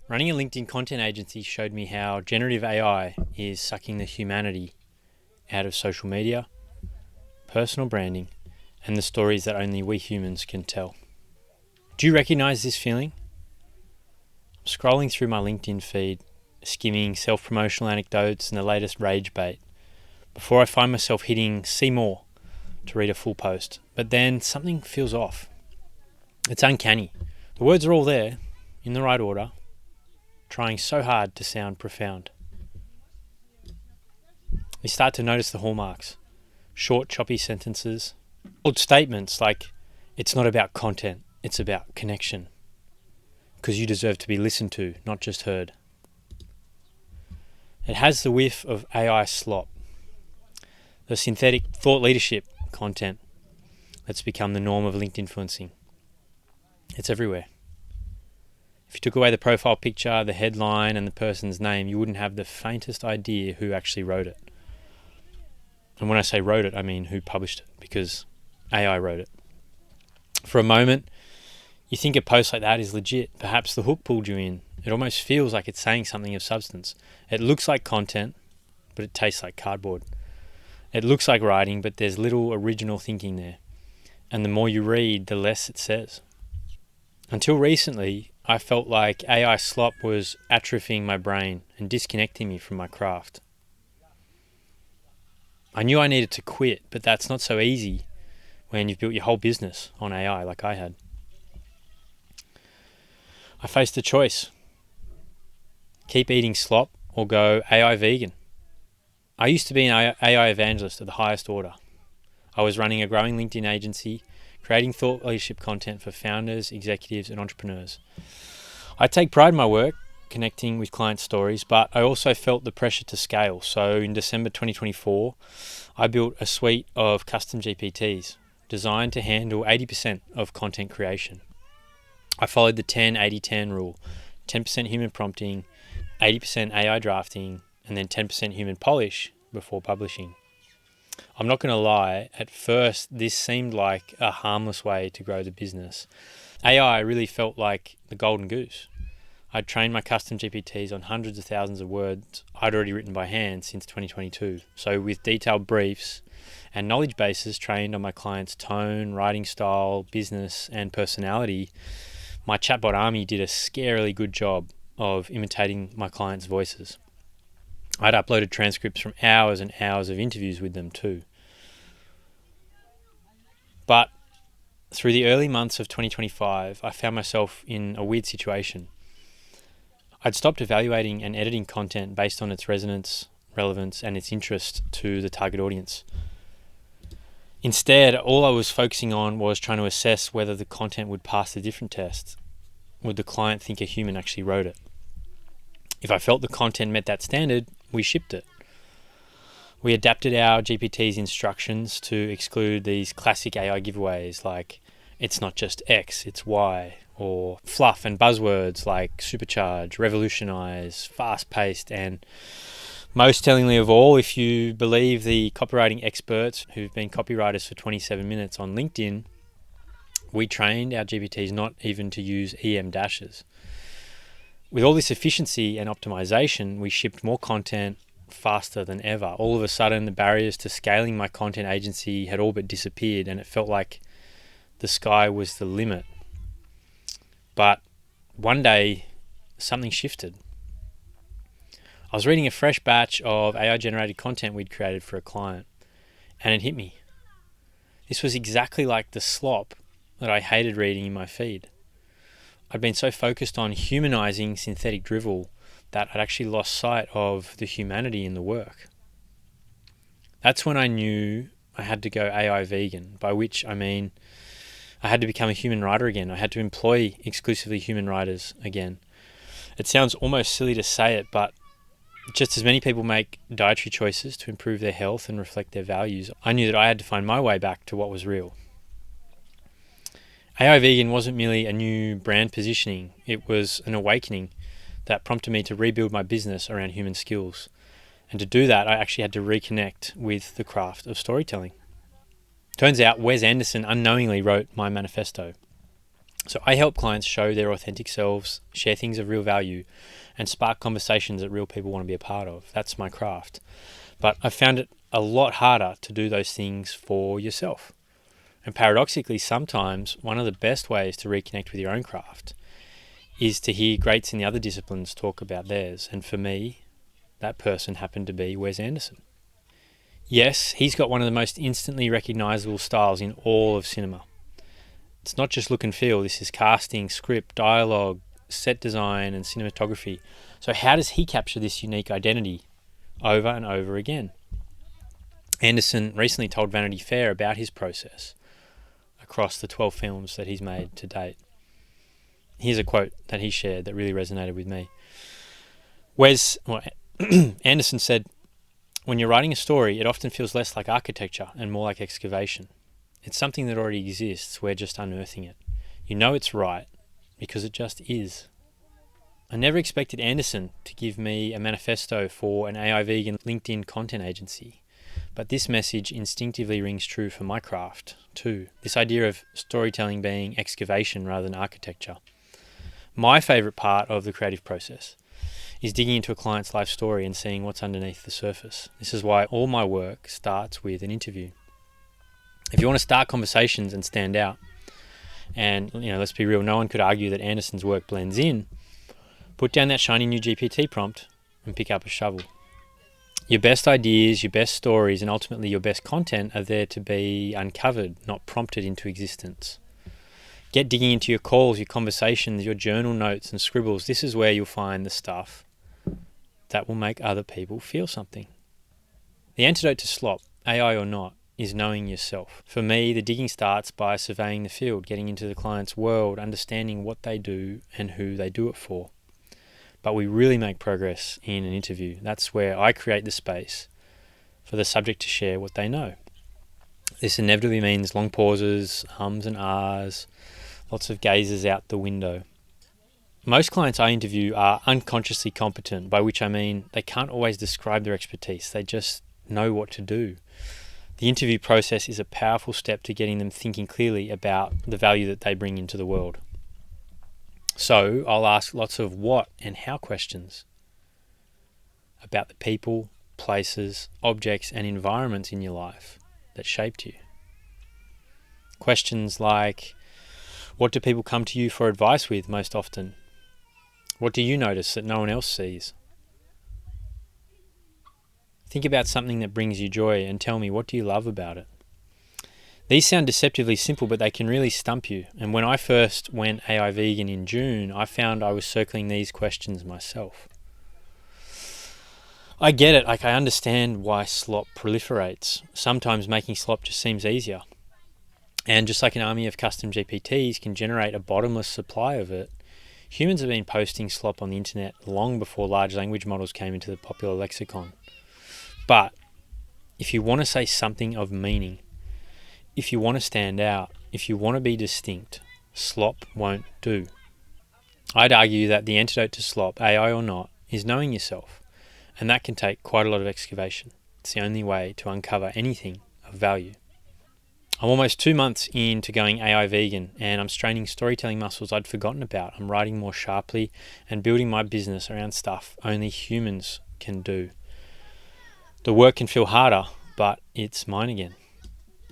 Running a LinkedIn content agency showed me how generative AI is sucking the humanity out of social media, personal branding, and the stories that only we humans can tell. Do you recognize this feeling? I'm scrolling through my LinkedIn feed, skimming self-promotional anecdotes and the latest rage bait, before I find myself hitting see more to read a full post. But then something feels off. It's uncanny. The words are all there, in the right order, trying so hard to sound profound. You start to notice the hallmarks. Short, choppy sentences. Old statements like, it's not about content, it's about connection. Because you deserve to be listened to, not just heard. It has the whiff of AI slop. The synthetic thought leadership content that's become the norm of LinkedIn influencing. It's everywhere. If you took away the profile picture, the headline, and the person's name, you wouldn't have the faintest idea who actually wrote it. And when I say wrote it, I mean who published it, because AI wrote it. For a moment, you think a post like that is legit. Perhaps the hook pulled you in. It almost feels like it's saying something of substance. It looks like content, but it tastes like cardboard. It looks like writing, but there's little original thinking there. And the more you read, the less it says. Until recently, I felt like AI slop was atrophying my brain and disconnecting me from my craft. I knew I needed to quit, but that's not so easy when you've built your whole business on AI like I had. I faced a choice. Keep eating slop or go AI vegan. I used to be an AI evangelist of the highest order. I was running a growing LinkedIn agency, creating thought leadership content for founders, executives, and entrepreneurs. I take pride in my work, connecting with client stories, but I also felt the pressure to scale. So in December 2024, I built a suite of custom GPTs designed to handle 80% of content creation. I followed the 10-80-10 rule, 10% human prompting, 80% AI drafting, and then 10% human polish before publishing. I'm not going to lie, at first this seemed like a harmless way to grow the business. AI really felt like the golden goose. I'd trained my custom GPTs on hundreds of thousands of words I'd already written by hand since 2022. So with detailed briefs and knowledge bases trained on my clients' tone, writing style, business, and personality, my chatbot army did a scarily good job of imitating my clients' voices. I'd uploaded transcripts from hours and hours of interviews with them too. But through the early months of 2025, I found myself in a weird situation. I'd stopped evaluating and editing content based on its resonance, relevance, and its interest to the target audience. Instead, all I was focusing on was trying to assess whether the content would pass the different tests. Would the client think a human actually wrote it? If I felt the content met that standard, we shipped it. We adapted our GPT's instructions to exclude these classic AI giveaways like it's not just X, it's Y, or fluff and buzzwords like supercharge, revolutionize, fast-paced, and most tellingly of all, if you believe the copywriting experts who've been copywriters for 27 minutes on LinkedIn, we trained our GPTs not even to use EM dashes. With all this efficiency and optimization, we shipped more content faster than ever. All of a sudden, the barriers to scaling my content agency had all but disappeared, and it felt like the sky was the limit. But one day, something shifted. I was reading a fresh batch of AI-generated content we'd created for a client, and it hit me. This was exactly like the slop that I hated reading in my feed. I'd been so focused on humanizing synthetic drivel that I'd actually lost sight of the humanity in the work. That's when I knew I had to go AI vegan, by which I mean I had to become a human writer again. I had to employ exclusively human writers again. It sounds almost silly to say it, but just as many people make dietary choices to improve their health and reflect their values, I knew that I had to find my way back to what was real. AI Vegan wasn't merely a new brand positioning, it was an awakening that prompted me to rebuild my business around human skills. And to do that, I actually had to reconnect with the craft of storytelling. Turns out Wes Anderson unknowingly wrote my manifesto. So I help clients show their authentic selves, share things of real value, and spark conversations that real people want to be a part of. That's my craft. But I found it a lot harder to do those things for yourself. And paradoxically, sometimes one of the best ways to reconnect with your own craft is to hear greats in the other disciplines talk about theirs. And for me, that person happened to be Wes Anderson. Yes, he's got one of the most instantly recognisable styles in all of cinema. It's not just look and feel, this is casting, script, dialogue, set design and cinematography. So how does he capture this unique identity over and over again? Anderson recently told Vanity Fair about his process across the 12 films that he's made to date. Here's a quote that he shared that really resonated with me. Anderson said, "When you're writing a story, it often feels less like architecture and more like excavation. It's something that already exists, we're just unearthing it. You know it's right, because it just is." I never expected Anderson to give me a manifesto for an AI vegan LinkedIn content agency, but this message instinctively rings true for my craft too. This idea of storytelling being excavation rather than architecture. My favourite part of the creative process is digging into a client's life story and seeing what's underneath the surface. This is why all my work starts with an interview. If you want to start conversations and stand out, and let's be real, no one could argue that Anderson's work blends in, put down that shiny new GPT prompt and pick up a shovel. Your best ideas, your best stories, and ultimately your best content are there to be uncovered, not prompted into existence. Get digging into your calls, your conversations, your journal notes and scribbles. This is where you'll find the stuff that will make other people feel something. The antidote to slop, AI or not, is knowing yourself. For me, the digging starts by surveying the field, getting into the client's world, understanding what they do and who they do it for. But we really make progress in an interview. That's where I create the space for the subject to share what they know. This inevitably means long pauses, hums and ahs, lots of gazes out the window. Most clients I interview are unconsciously competent, by which I mean they can't always describe their expertise, they just know what to do. The interview process is a powerful step to getting them thinking clearly about the value that they bring into the world. So I'll ask lots of what and how questions about the people, places, objects and environments in your life that shaped you. Questions like, what do people come to you for advice with most often? What do you notice that no one else sees? Think about something that brings you joy and tell me, what do you love about it? These sound deceptively simple, but they can really stump you. And when I first went AI vegan in June, I found I was circling these questions myself. I get it, I understand why slop proliferates. Sometimes making slop just seems easier. And just like an army of custom GPTs can generate a bottomless supply of it, humans have been posting slop on the internet long before large language models came into the popular lexicon. But if you want to say something of meaning, if you want to stand out, if you want to be distinct, slop won't do. I'd argue that the antidote to slop, AI or not, is knowing yourself, and that can take quite a lot of excavation. It's the only way to uncover anything of value. I'm almost 2 months into going AI vegan, and I'm straining storytelling muscles I'd forgotten about. I'm writing more sharply and building my business around stuff only humans can do. The work can feel harder, but it's mine again.